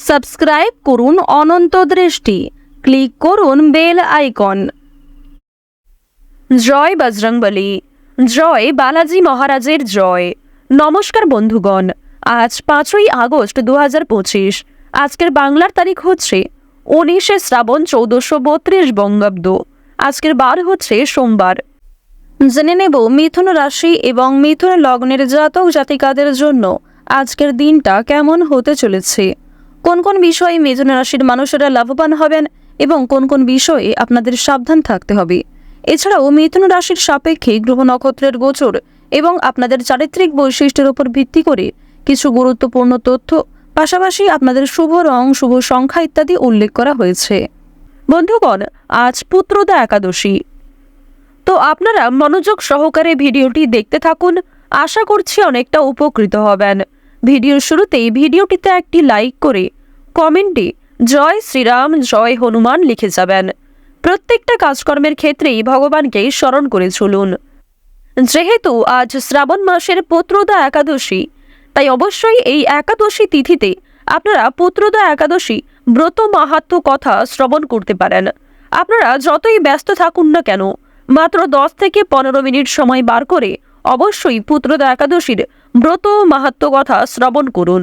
Subscribe করুন অনন্ত দৃষ্টি, click করুন বেল আইকন। জয় বজরংবলী, জয় বালাজি মহারাজের জয়। নমস্কার বন্ধুগণ, আজ 5ই আগস্ট 2025। আজকের বাংলার তারিখ হচ্ছে 19শে শ্রাবণ 1432 বঙ্গাব্দ। আজকের বার হচ্ছে সোমবার। জেনে নেব মিথুন রাশি এবং মিথুন লগ্নের জাতক জাতিকাদের জন্য আজকের দিনটা কেমন হতে চলেছে। কোন কোন বিষয়ে মিথুন রাশির মানুষেরা লাভবান হবেন এবং কোন কোন বিষয়ে আপনাদের সাবধান থাকতে হবে। এছাড়াও মিথুন রাশির সাপেক্ষে গ্রহ নক্ষত্রের গোচর এবং আপনাদের চারিত্রিক বৈশিষ্ট্যের উপর ভিত্তি করে কিছু গুরুত্বপূর্ণ তথ্য, পাশাপাশি আপনাদের শুভ রং, শুভ সংখ্যা ইত্যাদি উল্লেখ করা হয়েছে। বন্ধুগণ, আজ পুত্রদা একাদশী। তো আপনারা মনোযোগ সহকারে ভিডিওটি দেখতে থাকুন, আশা করছি অনেকটা উপকৃত হবেন। ভিডিওর শুরুতেই ভিডিওটিতে একটি লাইক করে কমেন্টে জয় শ্রীরাম, জয় হনুমান লিখে যাবেন। প্রত্যেকটা কাজকর্মের ক্ষেত্রেই ভগবানকে স্মরণ করে চলুন। যেহেতু আজ শ্রাবণ মাসের পুত্রদা একাদশী, তাই অবশ্যই এই একাদশী তিথিতে আপনারা পুত্রদা একাদশী ব্রত মাহাত্ম্য কথা শ্রবণ করতে পারেন। আপনারা যতই ব্যস্ত থাকুন না কেন, মাত্র 10 থেকে 15 মিনিট সময় বার করে অবশ্যই পুত্রদা একাদশীর ব্রত মাহাত্ম্য কথা শ্রবণ করুন।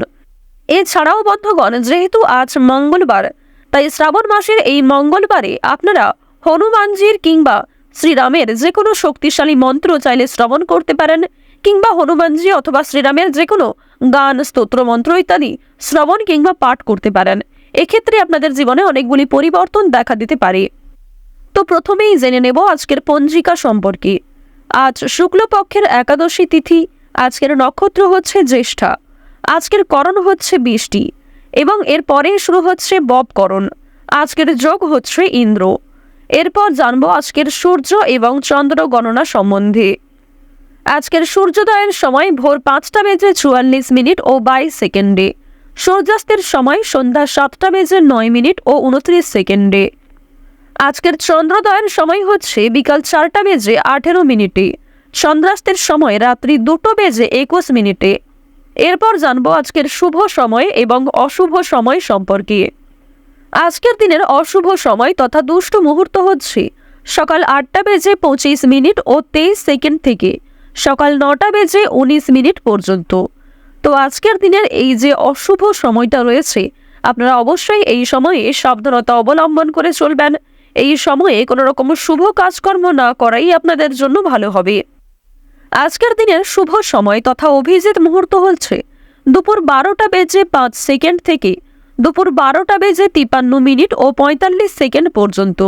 এছাড়াও বন্ধুগণ, যেহেতু আজ মঙ্গলবার, তাই শ্রাবণ মাসের এই মঙ্গলবারে আপনারা হনুমানজির কিংবা শ্রীরামের যে কোনো শক্তিশালী মন্ত্র চাইলে শ্রবণ করতে পারেন, কিংবা হনুমানজি অথবা শ্রীরামের যে কোনো গান, স্তোত্র, মন্ত্র ইত্যাদি শ্রবণ কিংবা পাঠ করতে পারেন। এক্ষেত্রে আপনাদের জীবনে অনেকগুলি পরিবর্তন দেখা দিতে পারে। তো প্রথমেই জেনে নেব আজকের পঞ্জিকা সম্পর্কে। আজ শুক্লপক্ষের একাদশী তিথি, আজকের নক্ষত্র হচ্ছে জ্যেষ্ঠা, আজকের করণ হচ্ছে বৃষ্টি এবং এরপরে শুরু হচ্ছে ববকরণ। আজকের যোগ হচ্ছে ইন্দ্র। এরপর জানবো আজকের সূর্য এবং চন্দ্র গণনা সম্বন্ধে। আজকের সূর্যোদয়ের সময় ভোর 5:44 ও 22 সেকেন্ডে, সূর্যাস্তের সময় সন্ধ্যা 7:09 ও 29 সেকেন্ডে। আজকের চন্দ্রোদয়ের সময় হচ্ছে বিকাল 4:18, চন্দ্রাস্তের সময় রাত্রি 2:21। এরপর জানবো আজকের শুভ সময় এবং অশুভ সময় সম্পর্কে। আজকের দিনের অশুভ সময় তথা দুষ্ট মুহূর্ত হচ্ছে সকাল 8:25 ও 23 সেকেন্ড থেকে সকাল 9:19 পর্যন্ত। তো আজকের দিনের এই যে অশুভ সময়টা রয়েছে, আপনারা অবশ্যই এই সময়ে সাবধানতা অবলম্বন করে চলবেন। এই সময়ে কোনো রকম শুভ কাজকর্ম না করাই আপনাদের জন্য ভালো হবে। আজকের দিনের শুভ সময় তথা অভিজিৎ মুহূর্ত হচ্ছে দুপুর 12:05 থেকে দুপুর 12:53 ও 45 সেকেন্ড পর্যন্ত।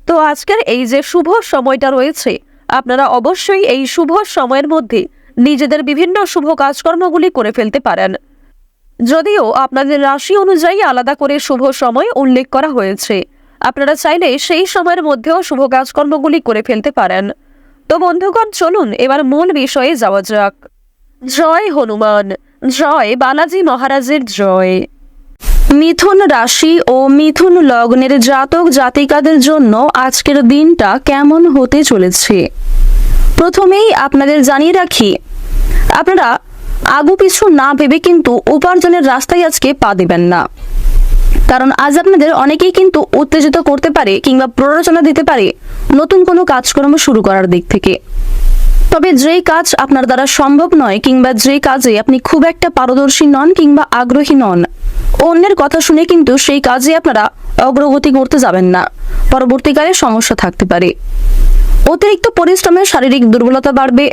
তো আজকের এই যে শুভ সময়টা রয়েছে, আপনারা অবশ্যই এই শুভ সময়ের মধ্যে নিজেদের বিভিন্ন শুভ কাজকর্মগুলি করে ফেলতে পারেন। যদিও আপনাদের রাশি অনুযায়ী আলাদা করে শুভ সময় উল্লেখ করা হয়েছে, আপনারা চাইলে সেই সময়ের মধ্যেও শুভ কাজকর্মগুলি করে ফেলতে পারেন। তো বন্ধুগণ, চলুন এবার মূল বিষয়ে যাওয়া যাক। জয় হনুমান, জয় বালাজি মহারাজের জয়। মিথুন রাশি ও মিথুন লগ্নের জাতক জাতিকাদের জন্য আজকের দিনটা কেমন হতে চলেছে। প্রথমেই আপনাদের জানিয়ে রাখি, আপনারা আগু পিছু না ভেবে কিন্তু উপার্জনের রাস্তায় আজকে পা দেবেন না। কারণ আজ আপনাদের অনেকেই কিন্তু উত্তেজিত করতে পারে কিংবা প্ররোচনা দিতে পারে নতুন কোনো কাজকর্ম শুরু করার দিক থেকে। তবে যেই কাজ আপনার দ্বারা সম্ভব নয় কিংবা যে কাজে আপনি খুব একটা পারদর্শী নন কিংবা আগ্রহী নন, অন্যের কথা শুনে কিন্তু সেই কাজে আপনারা অগ্রগতি করতে যাবেন না, পরবর্তীকালে সমস্যা থাকতে পারে। অতিরিক্ত পরিশ্রমে শারীরিক দুর্বলতা বাড়বে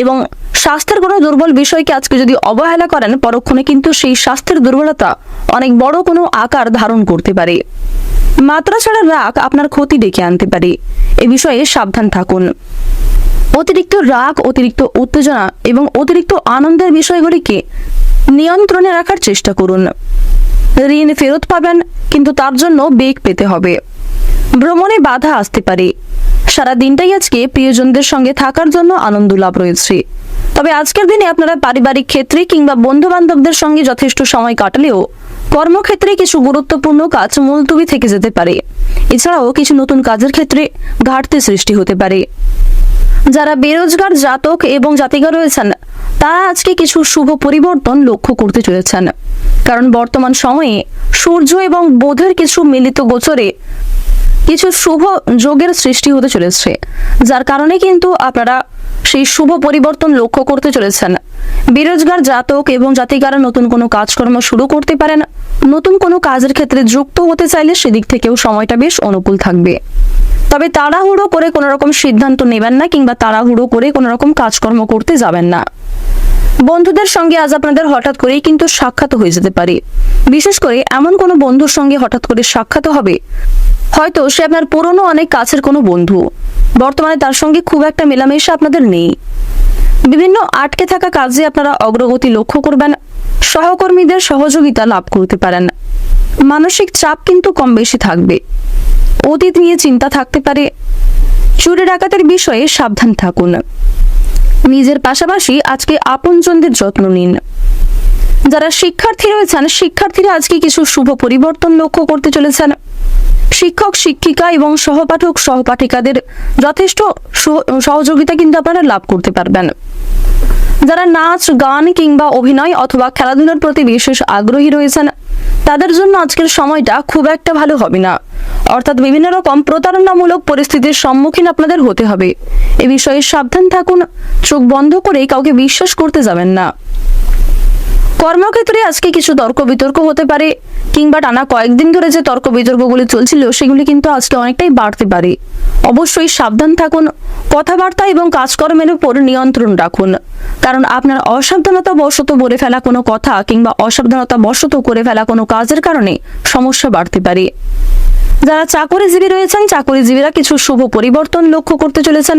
এবং স্বাস্থ্যের কোনো দুর্বল বিষয়কে আজকে যদি অবহেলা করেন, পরক্ষণে কিন্তু সেই স্বাস্থ্যের দুর্বলতা অনেক বড় কোনো আকার ধারণ করতে পারে। মাত্রা ছাড়া রাগ আপনার ক্ষতি ডেকে আনতে পারে, এ বিষয়ে সাবধান থাকুন। অতিরিক্ত রাগ, অতিরিক্ত উত্তেজনা এবং অতিরিক্ত আনন্দের বিষয়গুলিকে নিয়ন্ত্রণে রাখার চেষ্টা করুন। ঋণ ফেরত পাবেন, কিন্তু তার জন্য বেগ পেতে হবে। ভ্রমণে বাধা আসতে পারে। সারা দিনটাই আজকে প্রিয়জনদের সঙ্গে থাকার জন্য আনন্দ লাভ রয়েছে। তবে আজকের দিনে আপনারা পারিবারিক ক্ষেত্রে কিংবা বন্ধু বান্ধবদের সঙ্গে যথেষ্ট সময় কাটালেও কর্মক্ষেত্রে কিছু গুরুত্বপূর্ণ কাজ মুলতবি থেকে যেতে পারে। এছাড়াও কিছু নতুন কাজের ক্ষেত্রে ঘাটতি সৃষ্টি হতে পারে। যারা বেরোজগার জাতক এবং জাতিকা রয়েছেন, তারা আজকে কিছু শুভ পরিবর্তন লক্ষ্য করতে চলেছেন। কারণ বর্তমান সময়ে সূর্য এবং বুধের কিছু মিলিত গোচরে কিছু শুভ যোগের সৃষ্টি হতে চলেছে, যার কারণে কিন্তু আপনারা সেই শুভ পরিবর্তন লক্ষ্য করতে চলেছেন। বেরোজগার জাতক এবং জাতিকারা নতুন কোনো কাজকর্ম শুরু করতে পারেন। নতুন কোনো কাজের ক্ষেত্রে যুক্ত হতে চাইলে সেদিক থেকেও সময়টা বেশ অনুকূল থাকবে। তবে তাড়াহুড়ো করে কোনো রকম সিদ্ধান্ত নেবেন না, কিংবা তাড়াহুড়ো করে কোনো রকম কাজকর্ম করতে যাবেন না। বন্ধুদের সঙ্গে আজ আপনাদের হঠাৎ করেই কিন্তু সাক্ষাৎ হয়ে যেতে পারে। বিশেষ করে এমন কোনো বন্ধুর সঙ্গে হঠাৎ করে সাক্ষাৎ হবে, হয়তো সে আপনার পুরনো অনেক কাছের কোনো বন্ধু, বর্তমানে তার সঙ্গে খুব একটা মেলামেশা আপনাদের নেই। বিভিন্ন আটকে থাকা কাজে আপনারা অগ্রগতি লক্ষ্য করবেন। সহকর্মীদের সহযোগিতা লাভ করতে পারেন। মানসিক চাপ কিন্তু কম বেশি থাকবে। অতীত নিয়ে চিন্তা থাকতে পারে। চুরি ডাকাতের বিষয়ে সাবধান থাকুন। নিজের পাশাপাশি আজকে আপনজনদের যত্ন নিন। যারা শিক্ষার্থী রয়েছেন, শিক্ষার্থীরা আজকে কিছু শুভ পরিবর্তন লক্ষ্য করতে চলেছেন। শিক্ষক শিক্ষিকা এবং সহপাঠক সহপাঠিকাদের যথেষ্ট সহযোগিতা কিন্তু আপনারা লাভ করতে পারবেন। যারা নাচ গান কিংবা অভিনয় অথবা খেলাধুলার প্রতি বিশেষ আগ্রহী রয়েছেন, তাদের জন্য আজকের সময়টা খুব একটা ভালো হবে না। অর্থাৎ বিভিন্ন রকম প্রতারণামূলক পরিস্থিতির সম্মুখীন আপনাদের হতে হবে। এ বিষয়ে সাবধান থাকুন। চোখ বন্ধ করে কাউকে বিশ্বাস করতে যাবেন না। কর্মক্ষেত্রে আজকে কিছু তর্ক বিতর্ক হতে পারে, কিংবা টানা কয়েকদিন ধরে যে তর্ক বিতর্কগুলি চলছিল সেগুলি কিন্তু আজকে অনেকটাই বাড়তে পারে। অবশ্যই সাবধান থাকুন। কথাবার্তা এবং কাজকর্মের উপর নিয়ন্ত্রণ রাখুন, কারণ আপনার অসাবধানতা বশত বলে ফেলা কোনো কথা কিংবা অসাবধানতা বশত করে ফেলা কোনো কাজের কারণে সমস্যা বাড়তে পারে। যারা চাকরিজীবী রয়েছেন, চাকরিজীবীরা কিছু শুভ পরিবর্তন লক্ষ্য করতে চলেছেন।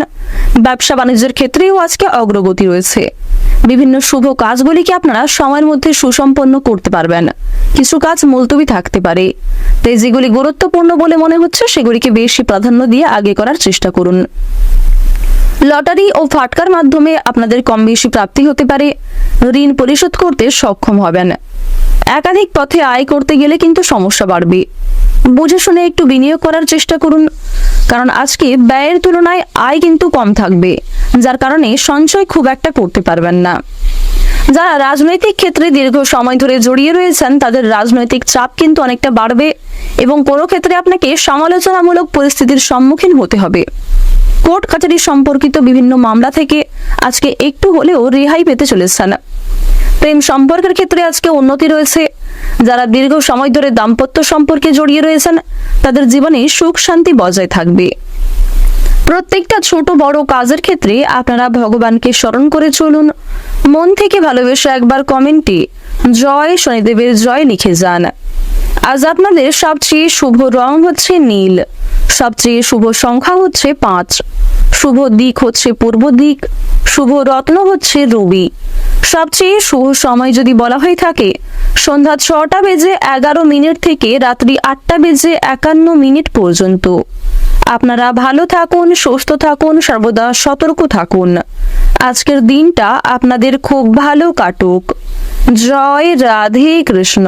ব্যবসা বাণিজ্যের ক্ষেত্রেও আজকে অগ্রগতি রয়েছে। বিভিন্ন শুভ কাজগুলিকে আপনারা সময়ের মধ্যে সুসম্পন্ন করতে পারবেন। কিছু কাজ মুলতবি থাকতে পারে, তাই যেগুলি গুরুত্বপূর্ণ বলে মনে হচ্ছে সেগুলিকে বেশি প্রাধান্য দিয়ে আগে করার চেষ্টা করুন। লটারি ও ফাটকার মাধ্যমে আপনাদের কম বেশি প্রাপ্তি হতে পারে। ঋণ পরিশোধ করতে সক্ষম হবেন। একাধিক পথে আয় করতে গেলে কিন্তু সমস্যা বাড়বে। বুঝে শুনে একটু বিনিয়োগ করার চেষ্টা করুন, কারণ আজকে ব্যয়ের তুলনায় আয় কিন্তু কম থাকবে, যার কারণে সঞ্চয় খুব একটা করতে পারবেন না। যারা রাজনৈতিক ক্ষেত্রে দীর্ঘ সময় ধরে জড়িয়ে রয়েছেন, তাদের রাজনৈতিক চাপ কিন্তু অনেকটা বাড়বে এবং কোনো ক্ষেত্রে আপনাকে সমালোচনামূলক পরিস্থিতির সম্মুখীন হতে হবে। কোর্ট কাছারি সম্পর্কিত বিভিন্ন মামলা থেকে আজকে একটু হলেও রেহাই পেতে চলেছেন। প্রেম সম্পর্কের ক্ষেত্রে আজকে উন্নতি রয়েছে। যারা দীর্ঘ সময় ধরে দাম্পত্য সম্পর্কে জড়িয়ে রয়েছেন, তাদের জীবনে সুখ শান্তি বজায় থাকবে। প্রত্যেকটা ছোট বড় কাজের ক্ষেত্রে আপনারা ভগবানকে স্মরণ করে চলুন। মন থেকে ভালোবেসে একবার কমেন্টে জয় শনিদেবের জয় লিখে যান। আজ আপনাদের সবচেয়ে শুভ রং হচ্ছে নীল। সবচেয়ে শুভ সংখ্যা হচ্ছে 5। শুভ দিক হচ্ছে পূর্ব দিক। শুভ রত্ন হচ্ছে রুবি। সবচেয়ে শুভ সময় যদি বলা হয়ে থাকে, সন্ধ্যা 6:11 থেকে রাত্রি 8:51 পর্যন্ত। আপনারা ভালো থাকুন, সুস্থ থাকুন, সর্বদা সতর্ক থাকুন। আজকের দিনটা আপনাদের খুব ভালো কাটুক। জয় রাধে কৃষ্ণ।